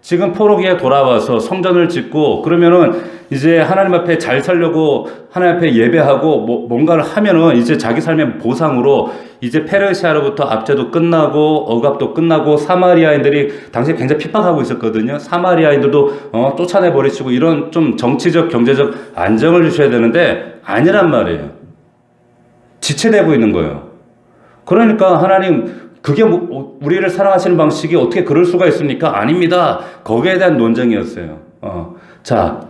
지금 포로기에 돌아와서 성전을 짓고 그러면은 이제 하나님 앞에 잘 살려고 하나님 앞에 예배하고 뭔가를 하면은 이제 자기 삶의 보상으로 이제 페르시아로부터 압제도 끝나고 억압도 끝나고 사마리아인들이 당시에 굉장히 핍박하고 있었거든요. 사마리아인들도 쫓아내 버리시고 이런 좀 정치적 경제적 안정을 주셔야 되는데 아니란 말이에요. 지체되고 있는 거예요. 그러니까 하나님 그게 우리를 사랑하시는 방식이 어떻게 그럴 수가 있습니까? 아닙니다. 거기에 대한 논쟁이었어요. 자,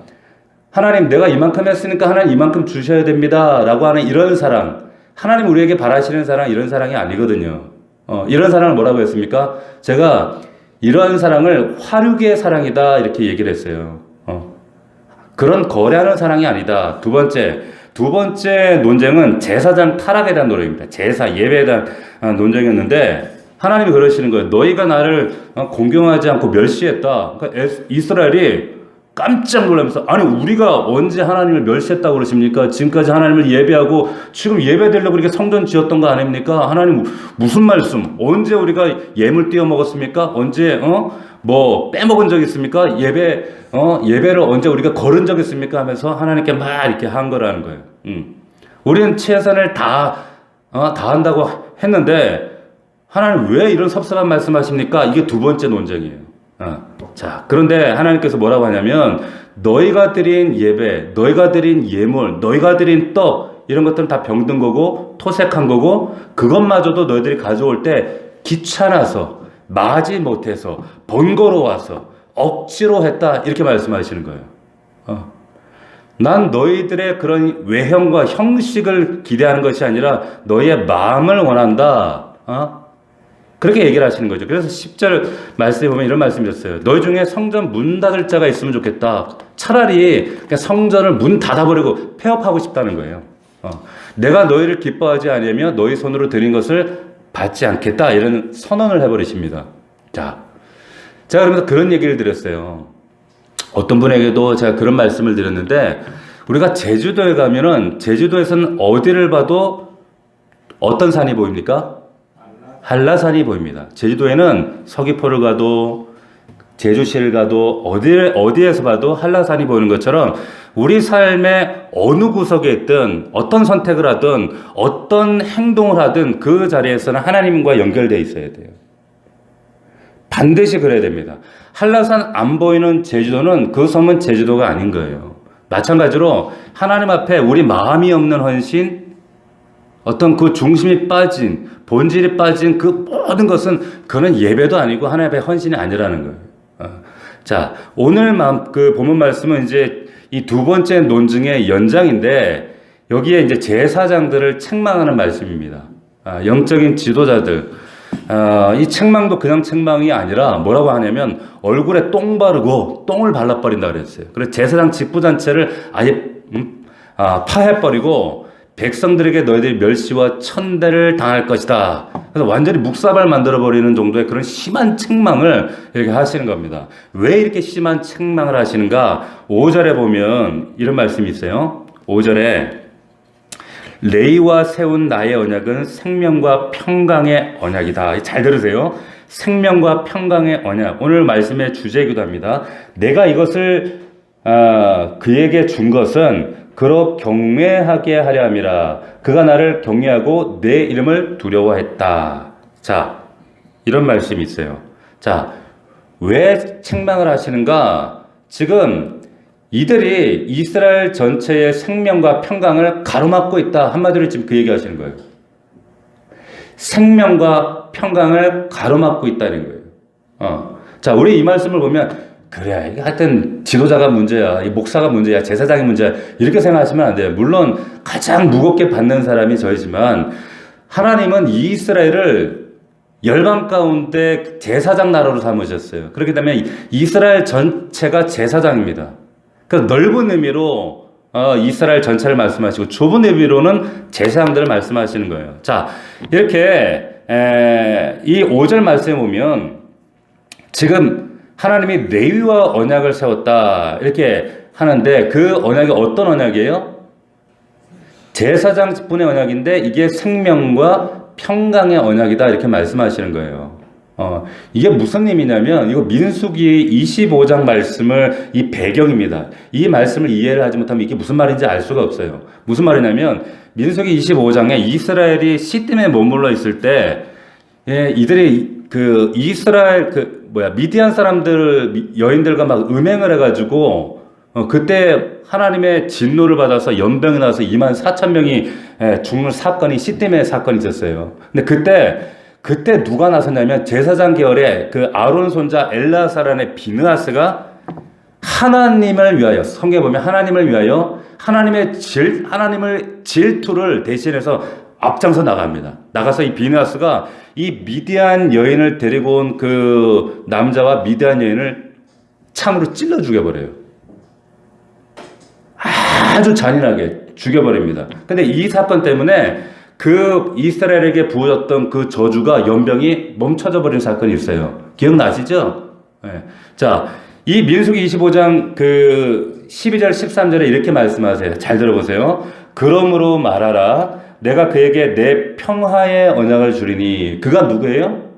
하나님 내가 이만큼 했으니까 하나님 이만큼 주셔야 됩니다. 라고 하는 이런 사랑. 하나님 우리에게 바라시는 사랑 이런 사랑이 아니거든요. 이런 사랑을 뭐라고 했습니까? 제가 이러한 사랑을 화류계의 사랑이다 이렇게 얘기를 했어요. 그런 거래하는 사랑이 아니다. 두 번째 논쟁은 제사장 타락에 대한 논쟁입니다. 제사, 예배에 대한 논쟁이었는데 하나님이 그러시는 거예요. 너희가 나를 공경하지 않고 멸시했다. 그러니까 이스라엘이 깜짝 놀라면서 아니 우리가 언제 하나님을 멸시했다고 그러십니까? 지금까지 하나님을 예배하고 지금 예배드리려고 이렇게 성전 지었던 거 아닙니까? 하나님 무슨 말씀? 언제 우리가 예물 띄워 먹었습니까? 언제 뭐 빼먹은 적 있습니까? 예배를 언제 우리가 거른 적 있습니까? 하면서 하나님께 막 이렇게 한 거라는 거예요. 우리는 최선을 다한다고 했는데 하나님 왜 이런 섭섭한 말씀하십니까? 이게 두 번째 논쟁이에요. 자, 그런데 하나님께서 뭐라고 하냐면 너희가 드린 예배, 너희가 드린 예물, 너희가 드린 떡 이런 것들은 다 병든 거고 토색한 거고 그것마저도 너희들이 가져올 때 귀찮아서 마지 못해서 번거로워서 억지로 했다 이렇게 말씀하시는 거예요. 난 너희들의 그런 외형과 형식을 기대하는 것이 아니라 너희의 마음을 원한다. 그렇게 얘기를 하시는 거죠. 그래서 10절 말씀에 보면 이런 말씀이었어요. 너희 중에 성전 문 닫을 자가 있으면 좋겠다. 차라리 그냥 성전을 문 닫아버리고 폐업하고 싶다는 거예요. 내가 너희를 기뻐하지 않으며 너희 손으로 드린 것을 받지 않겠다. 이런 선언을 해버리십니다. 자, 제가 그러면서 그런 얘기를 드렸어요. 어떤 분에게도 제가 그런 말씀을 드렸는데 우리가 제주도에 가면은 제주도에서는 어디를 봐도 어떤 산이 보입니까? 한라산이 보입니다. 제주도에는 서귀포를 가도 제주시를 가도 어디에서 봐도 한라산이 보이는 것처럼 우리 삶의 어느 구석에 있든 어떤 선택을 하든 어떤 행동을 하든 그 자리에서는 하나님과 연결되어 있어야 돼요. 반드시 그래야 됩니다. 한라산 안 보이는 제주도는 그 섬은 제주도가 아닌 거예요. 마찬가지로 하나님 앞에 우리 마음이 없는 헌신, 어떤 그 중심이 빠진, 본질이 빠진 그 모든 것은 그는 예배도 아니고 하나님의 헌신이 아니라는 거예요. 자, 오늘 그 본문 말씀은 이제 이 두 번째 논증의 연장인데 여기에 이제 제사장들을 책망하는 말씀입니다. 영적인 지도자들. 이 책망도 그냥 책망이 아니라 뭐라고 하냐면 얼굴에 똥 바르고 똥을 발라버린다 그랬어요. 그래서 제사장 직분잔치를 아예 파해버리고 백성들에게 너희들이 멸시와 천대를 당할 것이다. 그래서 완전히 묵사발 만들어버리는 정도의 그런 심한 책망을 이렇게 하시는 겁니다. 왜 이렇게 심한 책망을 하시는가? 5절에 보면 이런 말씀이 있어요. 5절에 레위와 세운 나의 언약은 생명과 평강의 언약이다. 잘 들으세요. 생명과 평강의 언약. 오늘 말씀의 주제이기도 합니다. 내가 이것을 그에게 준 것은 그로 경외하게 하려 함이라. 그가 나를 경외하고 내 이름을 두려워했다. 자, 이런 말씀이 있어요. 자, 왜 책망을 하시는가? 지금 이들이 이스라엘 전체의 생명과 평강을 가로막고 있다. 한마디로 지금 그 얘기 하시는 거예요. 생명과 평강을 가로막고 있다는 거예요. 자, 우리 이 말씀을 보면 그래, 하여튼 지도자가 문제야, 이 목사가 문제야, 제사장이 문제야 이렇게 생각하시면 안 돼요. 물론 가장 무겁게 받는 사람이 저희지만 하나님은 이스라엘을 열방 가운데 제사장 나라로 삼으셨어요. 그렇기 때문에 이스라엘 전체가 제사장입니다. 그래서 넓은 의미로 이스라엘 전체를 말씀하시고 좁은 의미로는 제사장들을 말씀하시는 거예요. 자, 이렇게 이 5절 말씀에 보면 지금 하나님이 레위와 언약을 세웠다 이렇게 하는데 그 언약이 어떤 언약이에요? 제사장 직분의 언약인데 이게 생명과 평강의 언약이다 이렇게 말씀하시는 거예요. 이게 무슨 의미냐면, 이거 민수기 25장 말씀을, 이 배경입니다. 이 말씀을 이해를 하지 못하면 이게 무슨 말인지 알 수가 없어요. 무슨 말이냐면, 민수기 25장에 이스라엘이 시딤에 머물러 있을 때, 이들이 이스라엘, 미디안 사람들, 여인들과 막 음행을 해가지고, 그때 하나님의 진노를 받아서 연병이 나서 24,000명이 죽는 사건이, 시딤의 사건이 있었어요. 근데 그때 누가 나섰냐면 제사장 계열의 그 아론 손자 엘라사란의 비느하스가 하나님을 위하여, 성경에 보면 하나님을 위하여 하나님을 질투를 대신해서 앞장서 나갑니다. 나가서 이 비느하스가 이 미디안 여인을 데리고 온 그 남자와 미디안 여인을 창으로 찔러 죽여버려요. 아주 잔인하게 죽여버립니다. 근데 이 사건 때문에 그 이스라엘에게 부어졌던 그 저주가, 연병이 멈춰져 버린 사건이 있어요. 기억나시죠? 네. 자, 이 민수기 25장 12절 13절에 이렇게 말씀하세요. 잘 들어보세요. 그러므로 말하라. 내가 그에게 내 평화의 언약을 주리니. 그가 누구예요?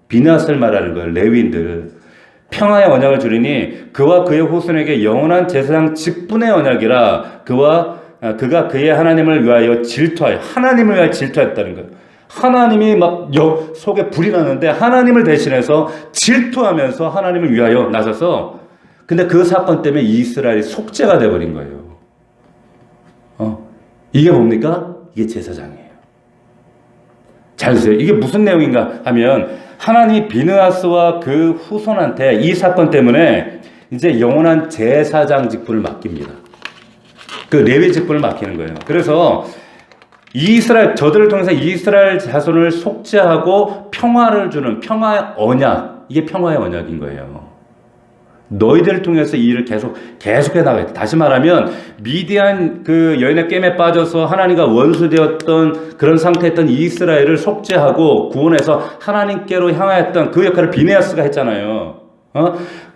비느하스를 말하는 거예요. 레위인들. 평화의 언약을 주리니 그와 그의 후손에게 영원한 제사장 직분의 언약이라. 그가 그의 하나님을 위하여 질투하여, 하나님을 위하여 질투했다는 거예요. 하나님이 막 속에 불이 나는데 하나님을 대신해서 질투하면서 하나님을 위하여 나서서, 근데 그 사건 때문에 이스라엘이 속죄가 되어버린 거예요. 이게 뭡니까? 이게 제사장이에요. 잘 보세요. 이게 무슨 내용인가 하면, 하나님이 비느하스와 그 후손한테 이 사건 때문에 이제 영원한 제사장 직분을 맡깁니다. 그 레위 직분을 맡기는 거예요. 그래서 저들을 통해서 이스라엘 자손을 속죄하고 평화를 주는 평화의 언약, 이게 평화의 언약인 거예요. 너희들을 통해서 이 일을 계속해 나가야 돼. 다시 말하면 미디안 그 여인의 깸에 빠져서 하나님과 원수되었던 그런 상태였던 이스라엘을 속죄하고 구원해서 하나님께로 향하였던 그 역할을 비느하스가 했잖아요.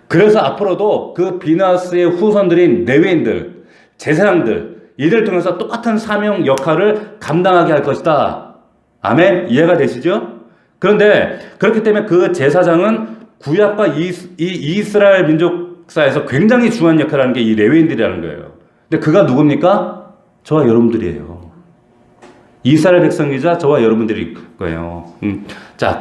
그래서 앞으로도 그 비느하스의 후손들인 레위인들, 제사장들, 이들을 통해서 똑같은 사명 역할을 감당하게 할 것이다. 아멘? 이해가 되시죠? 그런데 그렇기 때문에 그 제사장은 구약과 이스라엘 민족사에서 굉장히 중요한 역할을 하는 게 이 레위인들이라는 거예요. 근데 그가 누굽니까? 저와 여러분들이에요. 이스라엘 백성이자 저와 여러분들일 거예요. 자,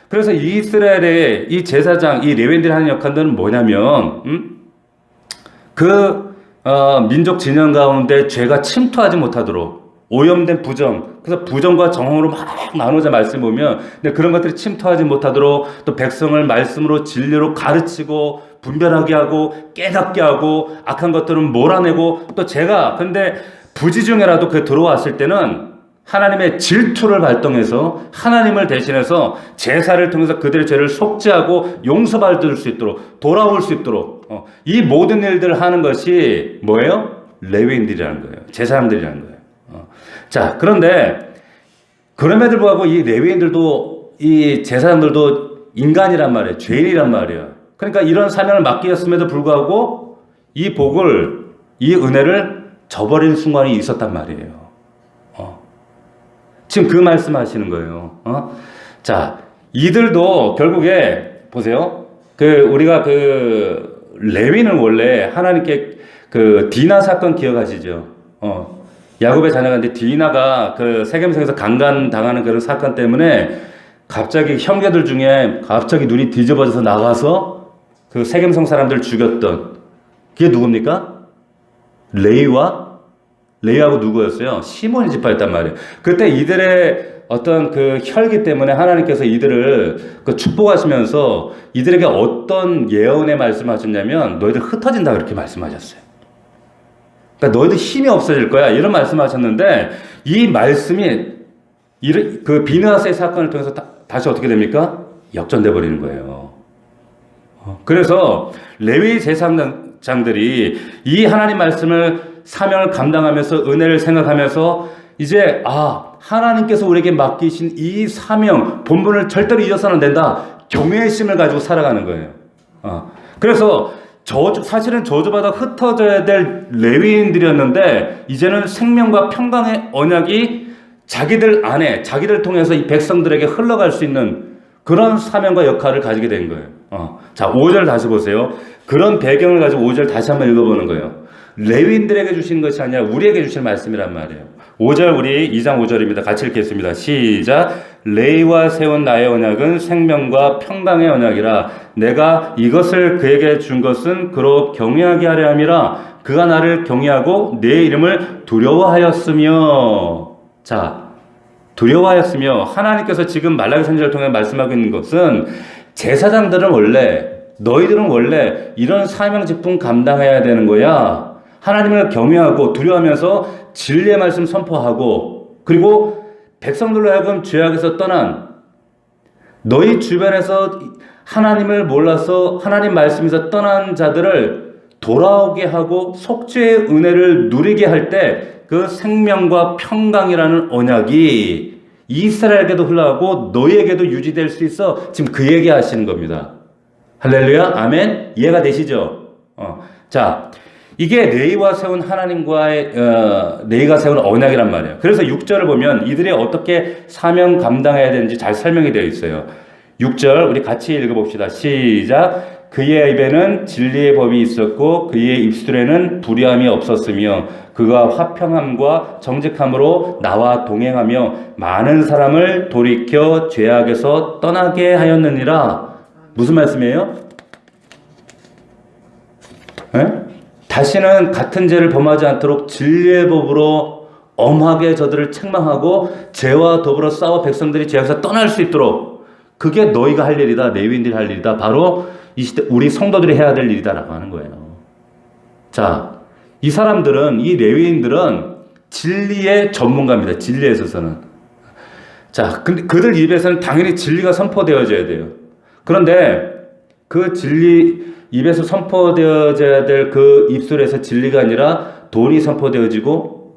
그래서 이스라엘의 이 제사장, 이 레위인들이 하는 역할들은 뭐냐면, 민족 진영 가운데 죄가 침투하지 못하도록 오염된 부정, 그래서 부정과 정황으로 막 나누자 말씀 보면, 근데 그런 것들이 침투하지 못하도록 또 백성을 말씀으로 진리로 가르치고 분별하게 하고 깨닫게 하고 악한 것들은 몰아내고, 또 근데 부지 중에라도 그 들어왔을 때는 하나님의 질투를 발동해서 하나님을 대신해서 제사를 통해서 그들의 죄를 속죄하고 용서받을 수 있도록, 돌아올 수 있도록, 이 모든 일들을 하는 것이 뭐예요? 레위인들이라는 거예요. 제사장들이라는 거예요. 자, 그런데 그럼에도 불구하고 이 레위인들도, 이 제사장들도 인간이란 말이에요. 죄인이란 말이에요. 그러니까 이런 사명을 맡겼음에도 불구하고 이 복을, 이 은혜를 저버리는 순간이 있었단 말이에요. 지금 그 말씀하시는 거예요. 자, 이들도 결국에 보세요. 우리가 레위는 원래 하나님께 디나 사건 기억하시죠? 야곱의 자녀가인데 디나가 세겜성에서 강간당하는 그런 사건 때문에 갑자기 형제들 중에 갑자기 눈이 뒤집어져서 나가서 그 세겜성 사람들 죽였던, 그게 누굽니까? 레위하고 누구였어요? 시몬이 지파였단 말이에요. 그때 이들의 어떤 혈기 때문에 하나님께서 이들을 축복하시면서 이들에게 어떤 예언의 말씀을 하셨냐면, 너희들 흩어진다 그렇게 말씀하셨어요. 그러니까 너희들 힘이 없어질 거야, 이런 말씀하셨는데, 이 말씀이 비느하스의 사건을 통해서 다시 어떻게 됩니까? 역전돼 버리는 거예요. 그래서 레위 제사장들이 이 하나님 말씀을, 사명을 감당하면서 은혜를 생각하면서 이제 하나님께서 우리에게 맡기신 이 사명, 본분을 절대로 잊어서는 안 된다, 경외의 심을 가지고 살아가는 거예요. 그래서 사실은 저주받아 흩어져야 될 레위인들이었는데, 이제는 생명과 평강의 언약이 자기들 안에, 자기들 통해서 이 백성들에게 흘러갈 수 있는 그런 사명과 역할을 가지게 된 거예요. 자, 5절 다시 보세요. 그런 배경을 가지고 5절 다시 한번 읽어보는 거예요. 레위인들에게 주신 것이 아니라 우리에게 주신 말씀이란 말이에요. 5절 우리 2장 5절입니다. 같이 읽겠습니다. 시작. 레위와 세운 나의 언약은 생명과 평강의 언약이라. 내가 이것을 그에게 준 것은 그로 경외하게 하려 함이라. 그가 나를 경외하고 내 이름을 두려워하였으며. 자, 두려워하였으며 하나님께서 지금 말라기 선지자를 통해 말씀하고 있는 것은 너희들은 원래 이런 사명 직분 감당해야 되는 거야. 하나님을 경외하고 두려워하면서 진리의 말씀 선포하고, 그리고 백성들로 하여금 죄악에서 떠난, 너희 주변에서 하나님을 몰라서 하나님 말씀에서 떠난 자들을 돌아오게 하고 속죄의 은혜를 누리게 할 때 그 생명과 평강이라는 언약이 이스라엘에게도 흘러가고 너희에게도 유지될 수 있어. 지금 그 얘기 하시는 겁니다. 할렐루야, 아멘. 이해가 되시죠? 자, 이게 레위가 세운 하나님과의 레위가 세운 언약이란 말이에요. 그래서 6절을 보면 이들이 어떻게 사명 감당해야 되는지 잘 설명이 되어 있어요. 6절 우리 같이 읽어봅시다. 시작. 그의 입에는 진리의 법이 있었고 그의 입술에는 불의함이 없었으며 그가 화평함과 정직함으로 나와 동행하며 많은 사람을 돌이켜 죄악에서 떠나게 하였느니라. 무슨 말씀이에요? 에? 다시는 같은 죄를 범하지 않도록 진리의 법으로 엄하게 저들을 책망하고 죄와 더불어 싸워 백성들이 죄악에서 떠날 수 있도록, 그게 너희가 할 일이다. 레위인들이 할 일이다. 바로 이 시대 우리 성도들이 해야 될 일이다라고 하는 거예요. 자, 이 사람들은, 이 레위인들은 진리의 전문가입니다. 진리에 있어서는. 자, 근데 그들 입에서는 당연히 진리가 선포되어져야 돼요. 그런데 그 진리 입에서 선포되어져야 될 그 입술에서 진리가 아니라 돈이 선포되어지고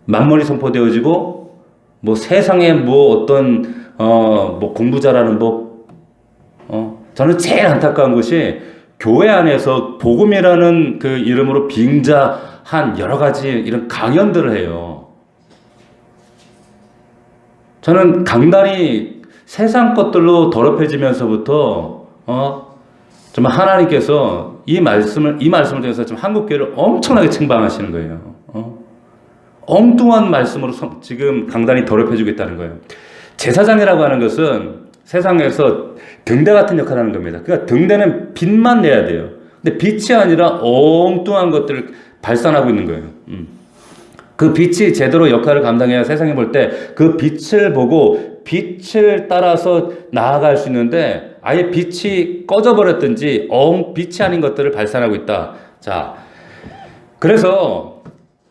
만물이 선포되어지고 뭐 세상에 뭐 어떤 뭐 공부 잘하는 저는 제일 안타까운 것이 교회 안에서 복음이라는 그 이름으로 빙자한 여러 가지 이런 강연들을 해요. 저는 강단이 세상 것들로 더럽혀지면서부터 정말 하나님께서 이 말씀을 통해서 좀 한국교회를 엄청나게 책망하시는 거예요. 엉뚱한 말씀으로 지금 강단이 더럽혀지고 있다는 거예요. 제사장이라고 하는 것은 세상에서 등대 같은 역할을 하는 겁니다. 그러니까 등대는 빛만 내야 돼요. 근데 빛이 아니라 엉뚱한 것들을 발산하고 있는 거예요. 그 빛이 제대로 역할을 감당해야 세상에 볼 때 그 빛을 보고 빛을 따라서 나아갈 수 있는데 아예 빛이 꺼져버렸든지 빛이 아닌 것들을 발산하고 있다. 자, 그래서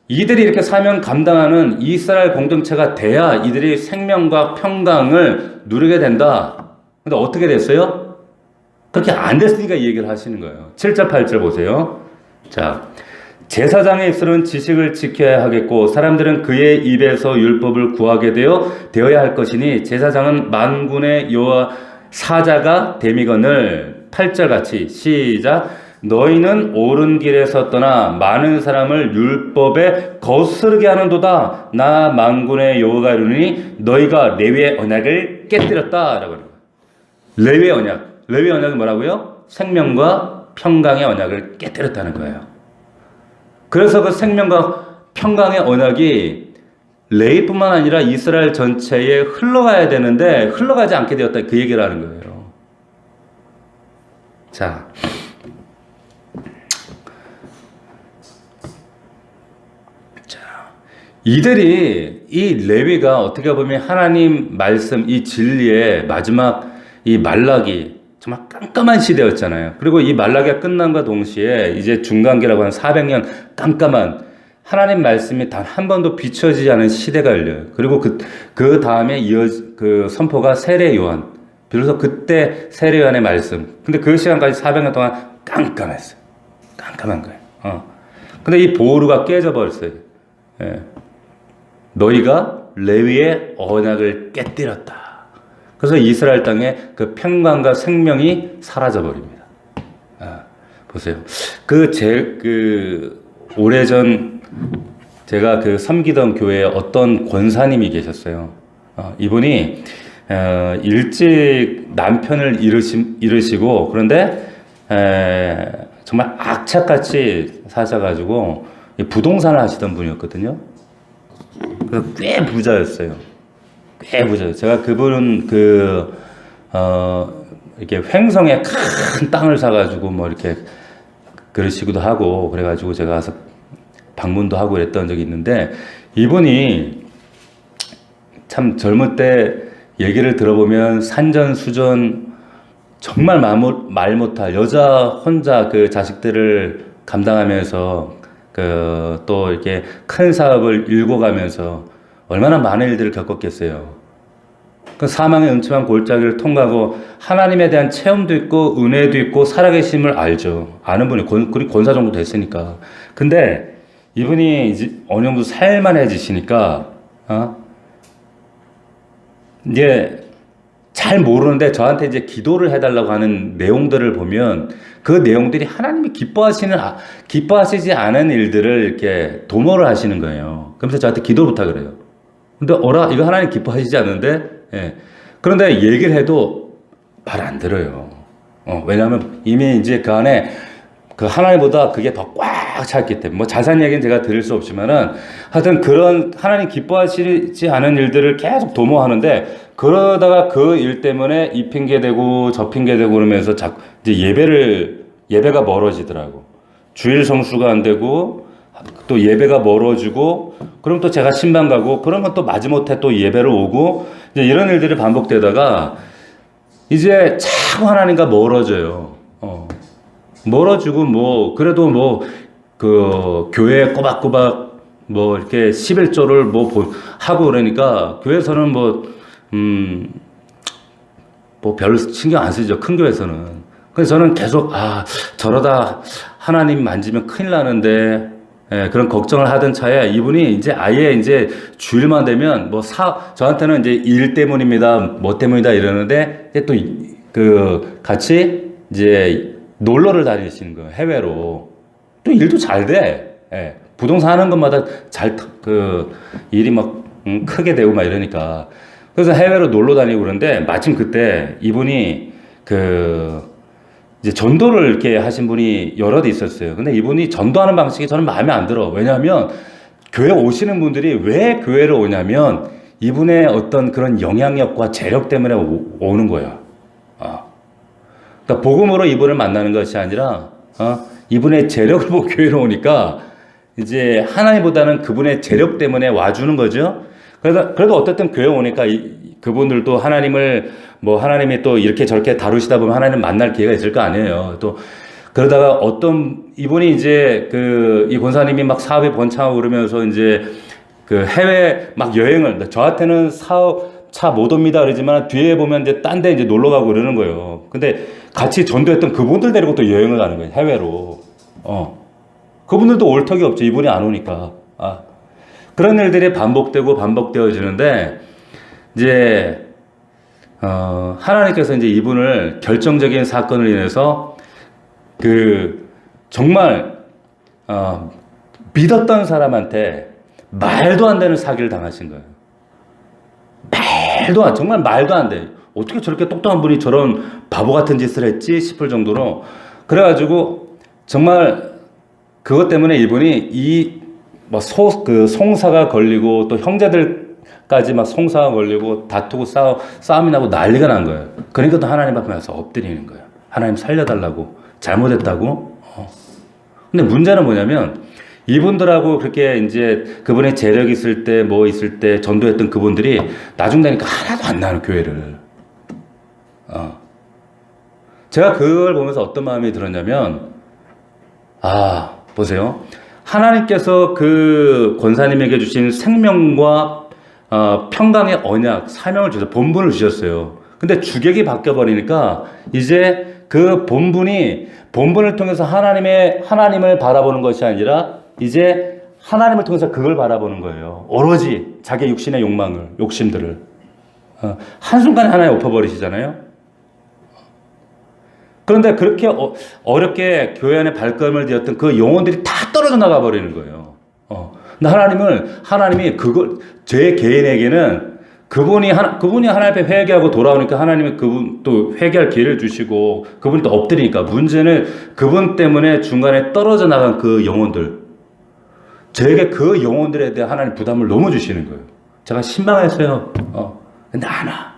이들이 이렇게 사명 감당하는 이스라엘 공동체가 돼야 이들이 생명과 평강을 누리게 된다. 근데 어떻게 됐어요? 그렇게 안 됐으니까 이 얘기를 하시는 거예요. 7절, 8절 보세요. 자, 제사장의 입술은 지식을 지켜야 하겠고 사람들은 그의 입에서 율법을 구하게 되어야 할 것이니 제사장은 만군의 여호와 사자가 됨이거늘. 8절 같이 시작. 너희는 옳은 길에서 떠나 많은 사람을 율법에 거스르게 하는도다. 나 만군의 여호와가 이르니 너희가 레위의 언약을 깨뜨렸다 라고 합니다. 레위의 언약이 뭐라고요? 생명과 평강의 언약을 깨뜨렸다는 거예요. 그래서 그 생명과 평강의 언약이 레위뿐만 아니라 이스라엘 전체에 흘러가야 되는데 흘러가지 않게 되었다, 그 얘기를 하는 거예요. 자, 이들이, 이 레위가 어떻게 보면 하나님 말씀, 이 진리의 마지막 이 말라기, 정말 깜깜한 시대였잖아요. 그리고 이 말라기가 끝남과 동시에 이제 중간기라고 하는 400년 깜깜한 하나님 말씀이 단 한 번도 비춰지지 않은 시대가 열려요. 그리고 그 다음에 그 선포가 세례 요한. 비로소 그때 세례 요한의 말씀. 근데 그 시간까지 400년 동안 깜깜했어요. 깜깜한 거예요. 근데 이 보루가 깨져버렸어요. 예. 너희가 레위의 언약을 깨뜨렸다. 그래서 이스라엘 땅에 그 평강과 생명이 사라져버립니다. 보세요. 오래전 제가 섬기던 교회에 어떤 권사님이 계셨어요. 이분이 일찍 남편을 잃으시고 그런데 정말 악착같이 사셔가지고 부동산을 하시던 분이었거든요. 그래서 꽤 부자였어요. 꽤 부자였어요. 제가 그분은 이렇게 횡성에 큰 땅을 사가지고 뭐 이렇게 그러시기도 하고 그래가지고 제가 가서 방문도 하고 그랬던 적이 있는데 이분이 참 젊을 때 얘기를 들어보면 산전수전 정말 말 못할 여자 혼자 그 자식들을 감당하면서 또 이렇게 큰 사업을 일궈가면서 얼마나 많은 일들을 겪었겠어요. 그 사망의 음침한 골짜기를 통과하고 하나님에 대한 체험도 있고 은혜도 있고 살아계심을 알죠. 아는 분이 그리고 권사 정도 됐으니까. 근데 이분이 이제 어느 정도 살만해지시니까 이제 잘 모르는데 저한테 이제 기도를 해달라고 하는 내용들을 보면 그 내용들이 하나님이 기뻐하시지 않은 일들을 이렇게 도모를 하시는 거예요. 그러면서 저한테 기도 부탁을 그래요. 근데 이거 하나님 기뻐하시지 않는데? 예. 그런데 얘기를 해도 말 안 들어요. 왜냐하면 이미 이제 그 안에 그 하나님보다 그게 더 꽉 찼기 때문에 뭐 자세한 얘기는 제가 드릴 수 없지만은 하여튼 그런 하나님 기뻐하시지 않은 일들을 계속 도모하는데 그러다가 그 일 때문에 이 핑계 대고 저 핑계 대고 그러면서 자꾸 이제 예배가 멀어지더라고. 주일 성수가 안 되고 또 예배가 멀어지고 그럼 또 제가 신방 가고 그러면 또 마지못해 또 예배를 오고 이제 이런 일들이 반복되다가 이제 자꾸 하나님과 멀어져요. 멀어지고 뭐 그래도 뭐 그 교회 꼬박꼬박 뭐 이렇게 11조를 뭐 하고 그러니까 교회에서는 뭐 별로 신경 안 쓰죠. 큰 교회에서는. 그래서 저는 계속 저러다 하나님 만지면 큰일 나는데 그런 걱정을 하던 차에 이분이 이제 아예 이제 주일만 되면 저한테는 이제 일 때문입니다. 뭐 때문이다 이러는데 또 같이 이제 놀러를 다니시는 거예요. 해외로. 또 일도 잘 돼. 부동산 하는 것마다 일이 막 크게 되고 막 이러니까. 그래서 해외로 놀러 다니고 그러는데 마침 그때 이분이 이제 전도를 이렇게 하신 분이 여럿 있었어요. 근데 이분이 전도하는 방식이 저는 마음에 안 들어. 왜냐하면 교회 오시는 분들이 왜 교회를 오냐면 이분의 어떤 그런 영향력과 재력 때문에 오는 거야. 그러니까 복음으로 이분을 만나는 것이 아니라 이분의 재력을 보고 교회로 오니까 이제 하나님보다는 그분의 재력 때문에 와주는 거죠. 그래도 어쨌든 교회 오니까 그분들도 하나님이 또 이렇게 저렇게 다루시다 보면 하나님 만날 기회가 있을 거 아니에요. 또 그러다가 이분이 이제 이 권사님이 막 사업에 번창하고 그러면서 이제 해외 막 여행을 저한테는 차 못 옵니다 그러지만 뒤에 보면 이제 딴 데 이제 놀러 가고 그러는 거예요. 근데 같이 전도했던 그분들 데리고 또 여행을 가는 거예요. 해외로. 그분들도 올 턱이 없죠. 이분이 안 오니까. 그런 일들이 반복되어지는데 이제 하나님께서 이제 이분을 결정적인 사건을 인해서 정말 믿었던 사람한테 말도 안 되는 사기를 당하신 거예요. 정말 말도 안 돼. 어떻게 저렇게 똑똑한 분이 저런 바보 같은 짓을 했지 싶을 정도로 그래가지고 정말 그것 때문에 이분이 송사가 걸리고 또 형제들까지 막 송사가 걸리고 다투고 싸움이 나고 난리가 난 거예요. 그러니까 또 하나님 앞에 가서 엎드리는 거예요. 하나님 살려달라고. 잘못했다고. 근데 문제는 뭐냐면 이분들하고 그렇게 이제 그분의 재력이 있을 때 있을 때 전도했던 그분들이 나중 되니까 하나도 안 나는 교회를. 제가 그걸 보면서 어떤 마음이 들었냐면 보세요. 하나님께서 그 권사님에게 주신 생명과 평강의 언약, 사명을 주셔서 본분을 주셨어요. 근데 주객이 바뀌어버리니까 이제 그 본분을 통해서 하나님을 바라보는 것이 아니라 이제 하나님을 통해서 그걸 바라보는 거예요. 오로지 자기 육신의 욕심들을. 한순간에 하나님 엎어버리시잖아요. 그런데 그렇게 어렵게 교회 안에 발걸음을 디었던 그 영혼들이 다 떨어져 나가 버리는 거예요. 근데 하나님이 제 개인에게는 그분이 하나님 앞에 회개하고 돌아오니까 하나님은 그분 또 회개할 기회를 주시고 그분이 또 엎드리니까 문제는 그분 때문에 중간에 떨어져 나간 그 영혼들. 저에게 그 영혼들에 대해 하나님 부담을 너무 주시는 거예요. 제가 신방했어요. 근데 안 와.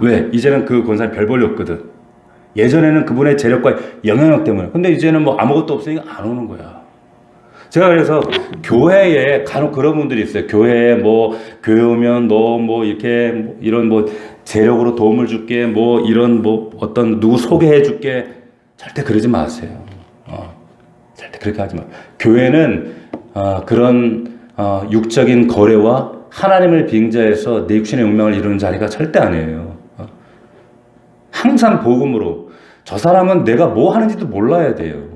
왜? 이제는 그 권사님 별 볼일 없거든. 예전에는 그분의 재력과 영향력 때문에. 근데 이제는 뭐 아무것도 없으니까 안 오는 거야. 제가 그래서 교회에 간혹 그런 분들이 있어요. 교회에 교회 오면 너 이렇게 이런 재력으로 도움을 줄게, 이런 어떤 누구 소개해 줄게. 절대 그러지 마세요. 절대 그렇게 하지 마. 교회는 그런 육적인 거래와 하나님을 빙자해서 내 육신의 욕망을 이루는 자리가 절대 아니에요. 항상 복음으로. 저 사람은 내가 뭐 하는지도 몰라야 돼요.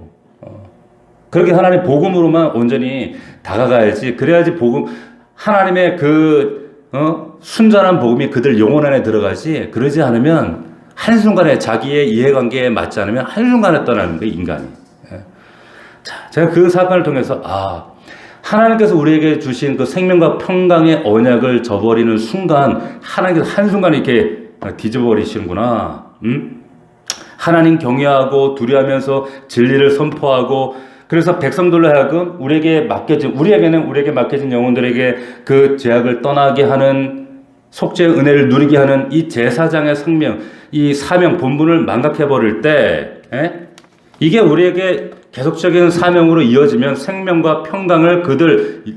그렇게 하나님 복음으로만 온전히 다가가야지. 그래야지 복음, 하나님의 순전한 복음이 그들 영혼 안에 들어가지. 그러지 않으면 한순간에 자기의 이해관계에 맞지 않으면 한순간에 떠나는 거예요, 인간이. 자, 제가 그 사건을 통해서, 하나님께서 우리에게 주신 그 생명과 평강의 언약을 저버리는 순간, 하나님께서 한순간에 이렇게 뒤집어버리시는구나. 하나님 경외하고 두려워하면서 진리를 선포하고, 그래서 백성들로 하여금 우리에게 맡겨진 영혼들에게 그 죄악을 떠나게 하는 속죄의 은혜를 누리게 하는 이 제사장의 생명, 이 사명 본분을 망각해버릴 때, 이게 우리에게 계속적인 사명으로 이어지면 생명과 평강을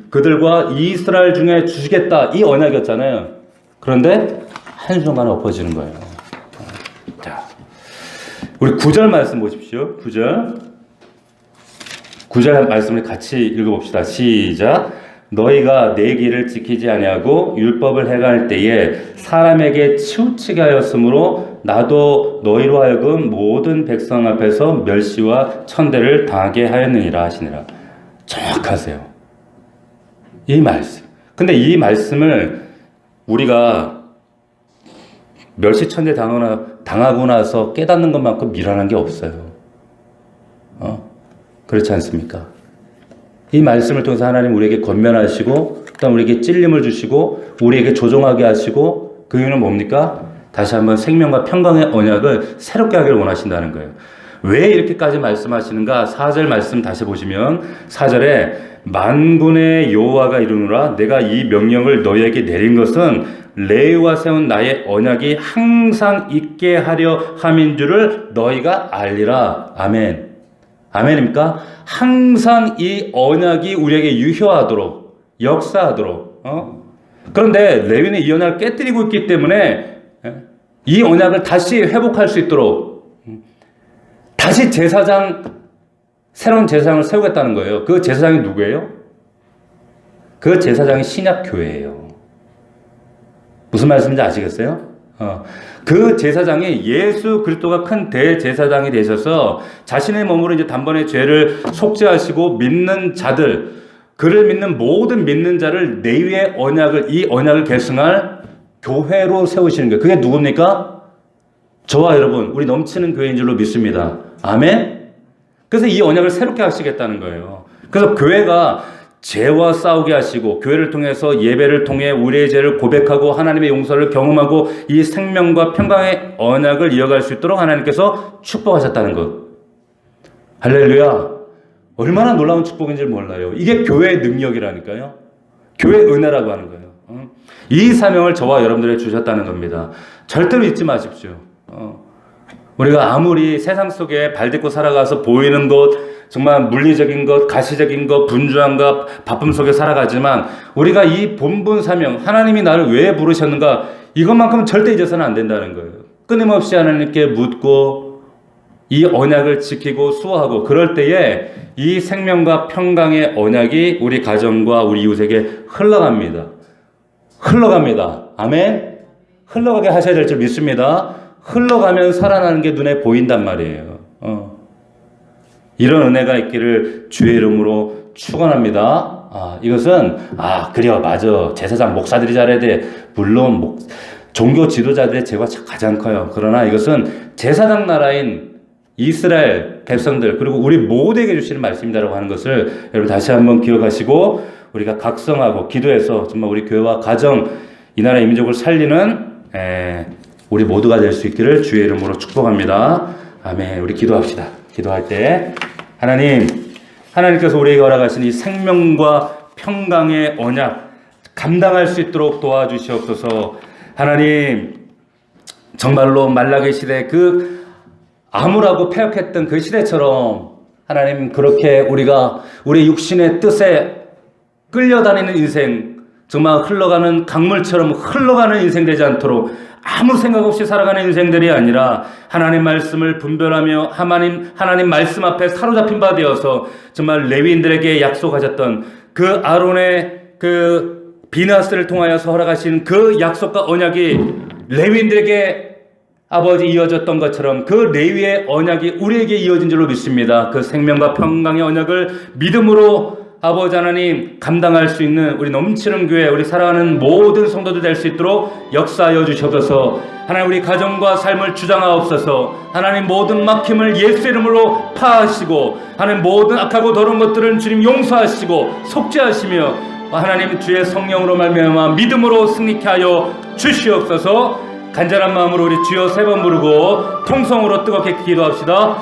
그들과 이스라엘 중에 주시겠다. 이 언약이었잖아요. 그런데 한순간에 엎어지는 거예요. 자, 우리 9절 말씀 보십시오. 9절 말씀을 같이 읽어봅시다. 시작. 너희가 내 길을 지키지 아니하고 율법을 행할 때에 사람에게 치우치게 하였으므로 나도 너희로 하여금 모든 백성 앞에서 멸시와 천대를 당하게 하였느니라 하시니라. 정확하세요. 이 말씀. 근데 이 말씀을 우리가 멸시 천대 당하고 나서 깨닫는 것만큼 미련한 게 없어요. 그렇지 않습니까? 이 말씀을 통해서 하나님 우리에게 권면하시고, 그다음 우리에게 찔림을 주시고, 우리에게 조종하게 하시고, 그 이유는 뭡니까? 다시 한번 생명과 평강의 언약을 새롭게 하기를 원하신다는 거예요. 왜 이렇게까지 말씀하시는가? 4절 말씀 다시 보시면 4절에 만군의 여호와가 이르노라 내가 이 명령을 너희에게 내린 것은 레위와 세운 나의 언약이 항상 있게 하려 함인 줄을 너희가 알리라. 아멘. 아멘입니까? 항상 이 언약이 우리에게 유효하도록, 역사하도록. 그런데 레위는 이 언약을 깨뜨리고 있기 때문에 이 언약을 다시 회복할 수 있도록 다시 새로운 제사장을 세우겠다는 거예요. 그 제사장이 누구예요? 그 제사장이 신약교회예요. 무슨 말씀인지 아시겠어요? 그 제사장이 예수 그리스도가 큰 대제사장이 되셔서 자신의 몸으로 이제 단번에 죄를 속죄하시고 믿는 자들, 그를 믿는 모든 믿는 자를 레위의 이 언약을 계승할 교회로 세우시는 거예요. 그게 누굽니까? 저와 여러분, 우리 넘치는 교회인 줄로 믿습니다. 아멘? 그래서 이 언약을 새롭게 하시겠다는 거예요. 그래서 교회가 죄와 싸우게 하시고 교회를 통해서 예배를 통해 우리의 죄를 고백하고 하나님의 용서를 경험하고 이 생명과 평강의 언약을 이어갈 수 있도록 하나님께서 축복하셨다는 것. 할렐루야. 얼마나 놀라운 축복인지 몰라요. 이게 교회의 능력이라니까요. 교회의 은혜라고 하는 거예요. 이 사명을 저와 여러분들에게 주셨다는 겁니다. 절대로 잊지 마십시오. 우리가 아무리 세상 속에 발딛고 살아가서 보이는 것, 정말 물리적인 것, 가시적인 것, 분주한 것, 바쁨 속에 살아가지만 우리가 이 본분 사명, 하나님이 나를 왜 부르셨는가, 이것만큼은 절대 잊어서는 안 된다는 거예요. 끊임없이 하나님께 묻고 이 언약을 지키고 수호하고, 그럴 때에 이 생명과 평강의 언약이 우리 가정과 우리 이웃에게 흘러갑니다. 아멘? 흘러가게 하셔야 될 줄 믿습니다. 흘러가면 살아나는 게 눈에 보인단 말이에요. 이런 은혜가 있기를 주의 이름으로 축원합니다. 이것은 그래요, 맞아. 제사장 목사들이 잘해야 돼. 물론 종교 지도자들의 죄가 가장 커요. 그러나 이것은 제사장 나라인 이스라엘 백성들, 그리고 우리 모두에게 주시는 말씀이다라고 하는 것을 여러분 다시 한번 기억하시고, 우리가 각성하고 기도해서 정말 우리 교회와 가정, 이 나라 이 민족을 살리는 우리 모두가 될 수 있기를 주의 이름으로 축복합니다. 아멘. 우리 기도합시다. 기도할 때 하나님께서 우리에게 허락하신 이 생명과 평강의 언약 감당할 수 있도록 도와주시옵소서. 하나님, 정말로 말라기 시대 그 암울하고 패역했던 그 시대처럼 하나님, 그렇게 우리가 우리 육신의 뜻에 끌려다니는 인생, 정말 흘러가는 강물처럼 흘러가는 인생 되지 않도록 아무 생각 없이 살아가는 인생들이 아니라 하나님 말씀을 분별하며 하나님 말씀 앞에 사로잡힌 바 되어서 정말 레위인들에게 약속하셨던 그 아론의 그 비나스를 통하여서 허락하신 그 약속과 언약이 레위인들에게 아버지 이어졌던 것처럼 그 레위의 언약이 우리에게 이어진 줄로 믿습니다. 그 생명과 평강의 언약을 믿음으로 아버지 하나님 감당할 수 있는 우리 넘치는 교회, 우리 사랑하는 모든 성도들 될 수 있도록 역사하여 주시옵소서. 하나님, 우리 가정과 삶을 주장하옵소서. 하나님, 모든 막힘을 예수 이름으로 파하시고 하나님, 모든 악하고 더러운 것들은 주님 용서하시고 속죄하시며 하나님 주의 성령으로 말미암아 믿음으로 승리케 하여 주시옵소서. 간절한 마음으로 우리 주여 3번 부르고 통성으로 뜨겁게 기도합시다.